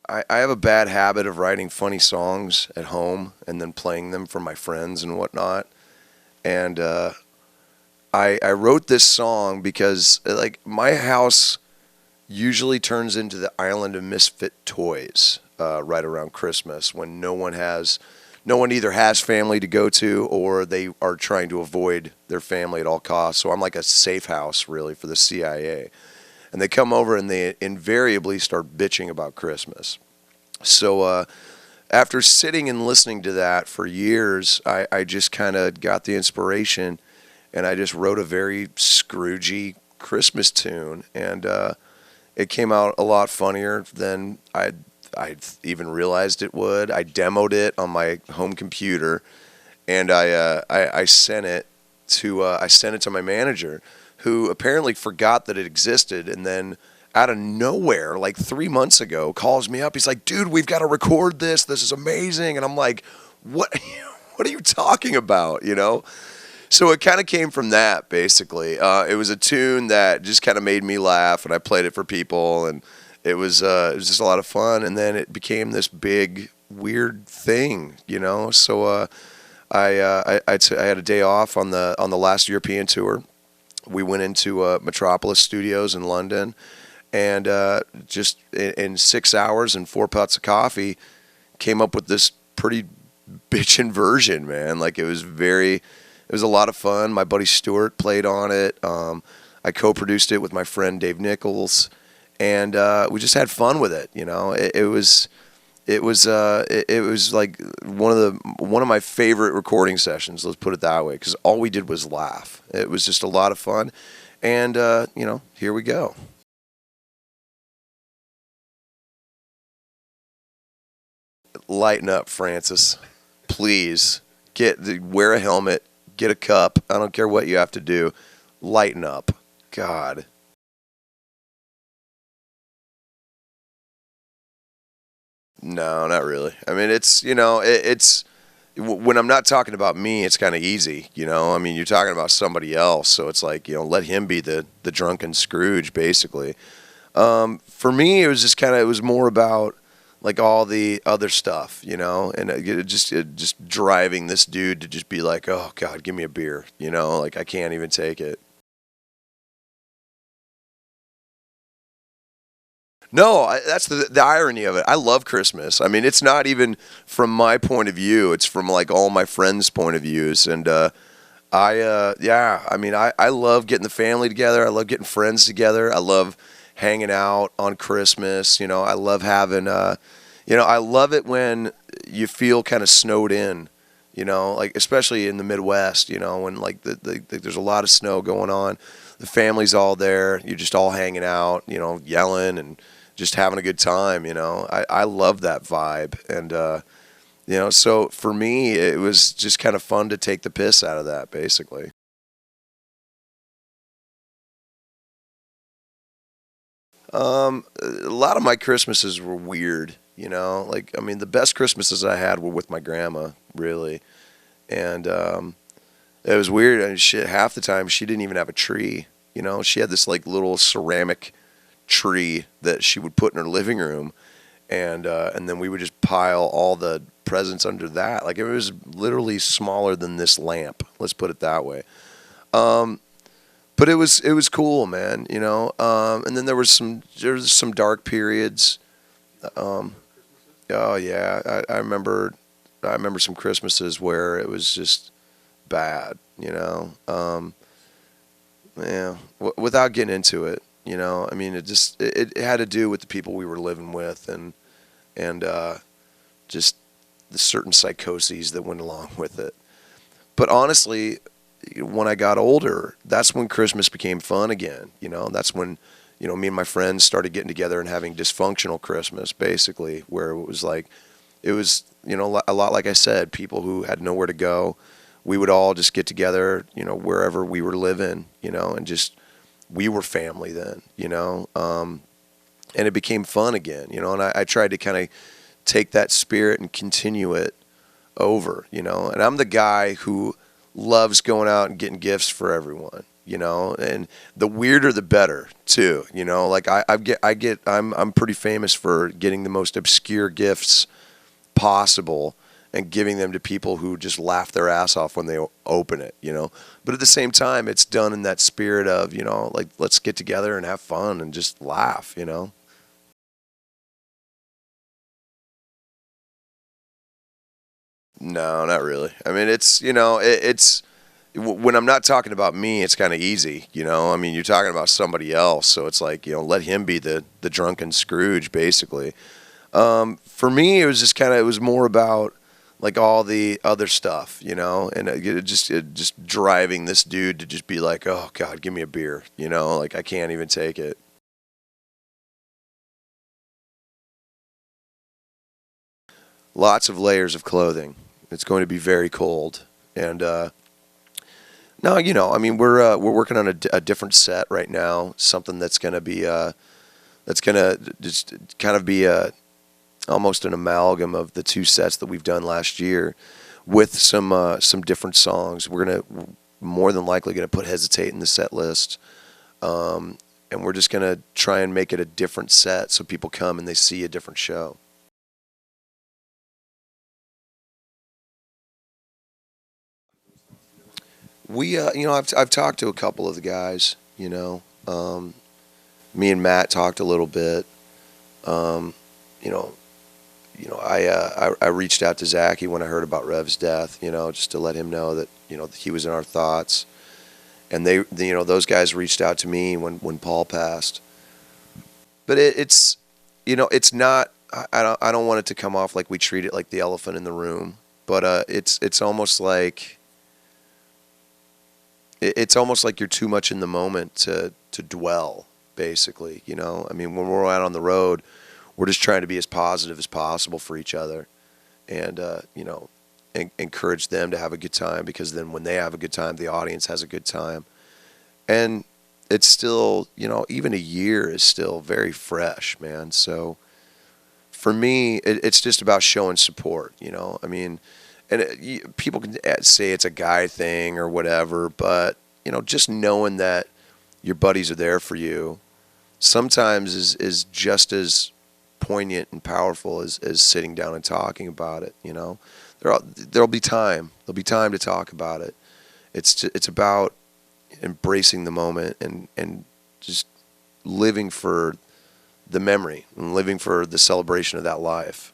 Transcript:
I have a bad habit of writing funny songs at home and then playing them for my friends and whatnot. And I wrote this song because like my house usually turns into the island of misfit toys right around Christmas when no one either has family to go to or they are trying to avoid their family at all costs. So I'm like a safe house really for the CIA. And they come over and they invariably start bitching about Christmas. So after sitting and listening to that for years, I just kind of got the inspiration and I just wrote a very Scroogey Christmas tune. And it came out a lot funnier than I even realized it would. I demoed it on my home computer, and I sent it to my manager, who apparently forgot that it existed, and then out of nowhere, like 3 months ago, calls me up. He's like, "Dude, we've got to record this. This is amazing." And I'm like, "What? What are you talking about?" You know. So it kind of came from that, basically. It was a tune that just kind of made me laugh, and I played it for people, and it was just a lot of fun. And then it became this big, weird thing, you know. So I had a day off on the last European tour. We went into Metropolis Studios in London, and just in 6 hours and 4 pots of coffee, came up with this pretty bitchin' version, man. Like it was a lot of fun. My buddy Stuart played on it. I co-produced it with my friend Dave Nichols, and we just had fun with it. You know, it was like one of my favorite recording sessions. Let's put it that way, because all we did was laugh. It was just a lot of fun, and here we go. Lighten up, Francis. Please wear a helmet. Get a cup. I don't care what you have to do. Lighten up. God. No, not really. I mean, it's when I'm not talking about me, it's kind of easy, you know. I mean, you're talking about somebody else, so it's like, let him be the drunken Scrooge, basically. For me, it was just it was more about like all the other stuff, and just driving this dude to just be like, oh God, give me a beer, like I can't even take it. No, that's the irony of it. I love Christmas. I mean, it's not even from my point of view. It's from like all my friends' point of views. And yeah, I mean, I love getting the family together. I love getting friends together. I love hanging out on Christmas. I love having, I love it when you feel kind of snowed in. Like especially in the Midwest. When like there's a lot of snow going on. The family's all there. You're just all hanging out. Yelling and just having a good time, I love that vibe. And, so for me, it was just kind of fun to take the piss out of that, basically. A lot of my Christmases were weird, like, I mean, the best Christmases I had were with my grandma, really. And, it was weird. I mean, shit, half the time she didn't even have a tree, she had this like little ceramic tree that she would put in her living room, and then we would just pile all the presents under that. Like it was literally smaller than this lamp. Let's put it that way. Um, but it was cool, man. And then there was some dark periods. Um, oh yeah, I remember some Christmases where it was just bad. Yeah, without getting into it. I mean, it had to do with the people we were living with, and just the certain psychoses that went along with it. But honestly, when I got older, that's when Christmas became fun again. That's when me and my friends started getting together and having dysfunctional Christmas, basically, where it was like it was a lot like I said, people who had nowhere to go. We would all just get together, wherever we were living, and just we were family then, and it became fun again, and I tried to kind of take that spirit and continue it over, and I'm the guy who loves going out and getting gifts for everyone, you know, and the weirder the better too, you know. Like I'm pretty famous for getting the most obscure gifts possible and giving them to people who just laugh their ass off when they open it, you know. But at the same time, it's done in that spirit of, you know, like, let's get together and have fun and just laugh, you know. No, not really. I mean, it's, you know, it's when I'm not talking about me, it's kind of easy, you know. I mean, you're talking about somebody else, so it's like, you know, let him be the drunken Scrooge, basically. For me, it was just kind of, it was more about like all the other stuff, you know, and it just driving this dude to just be like, oh God, give me a beer, you know, like I can't even take it. Lots of layers of clothing. It's going to be very cold, and no, you know, I mean, we're working on a different set right now, something that's going to be that's going to just kind of be almost an amalgam of the two sets that we've done last year, with some different songs. We're gonna more than likely gonna put "Hesitate" in the set list, and we're just gonna try and make it a different set so people come and they see a different show. You know, I've talked to a couple of the guys. You know, me and Matt talked a little bit. Um, you know, I reached out to Zachy when I heard about Rev's death. You know, just to let him know that, you know, he was in our thoughts, and you know, those guys reached out to me when Paul passed. But it's, you know, it's not. I don't want it to come off like we treat it like the elephant in the room. But it's almost like it's almost like you're too much in the moment to dwell. Basically, you know. I mean, when we're out on the road, we're just trying to be as positive as possible for each other, and you know, encourage them to have a good time, because then when they have a good time, the audience has a good time. And it's still, you know, even a year is still very fresh, man. So for me, it's just about showing support, you know. I mean, and people can say it's a guy thing or whatever, but you know, just knowing that your buddies are there for you sometimes is just as poignant and powerful as sitting down and talking about it. You know, there'll be time. There'll be time to talk about it. It's about embracing the moment and just living for the memory and living for the celebration of that life.